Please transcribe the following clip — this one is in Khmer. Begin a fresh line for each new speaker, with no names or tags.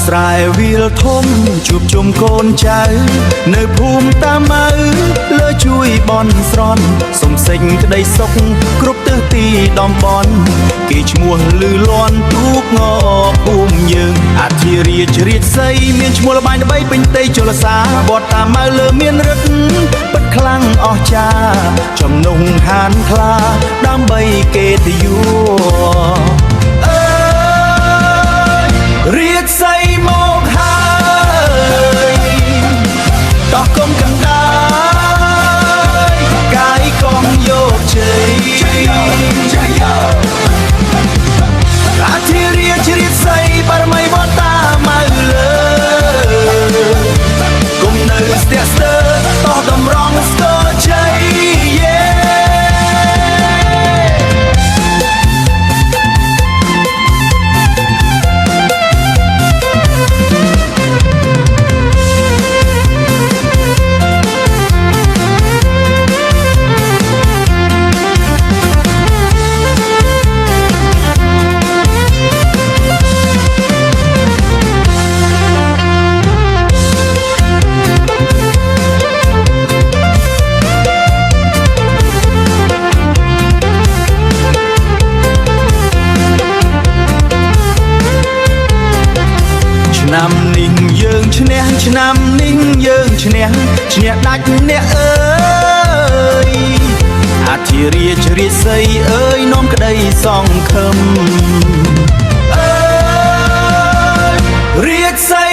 ស្រែវាលធំជួបជុំកូនចៅនៅភូមិតាម៉ៅលើជួយបន់ស្រន់សុំសេចក្តីសុខគ្រប់ទិសទីតំបន់គេឈ្មោះលឺលាន់ទូកងភូមិយើងអធិរាជរាជសីមានឈ្មោះល្បែងល្បីពេញដីជលសាវត្តតាម៉ៅលើមានរឹកពិតខ្លាំងអស្ចារ្យចំណុងហានខ្លាដើម្បីគេទៅយួររាជសីមកហើយតោះគុំកណ្ដាលកាយកងយកជ័យអធិរាជរាជសីបារមីវត្តតាម៉ៅលើគុំនៅស្ទះស្ទើរតោះតម្រង់ស្ទើរជ័យឆ្នាំនេះយើងឈ្នះឆ្នាំនេះយើងឈ្នះដាច់អ្នកអើយអធិរាជរាជសីអើយនាំក្តីសង្ឃឹមអើយរាជសី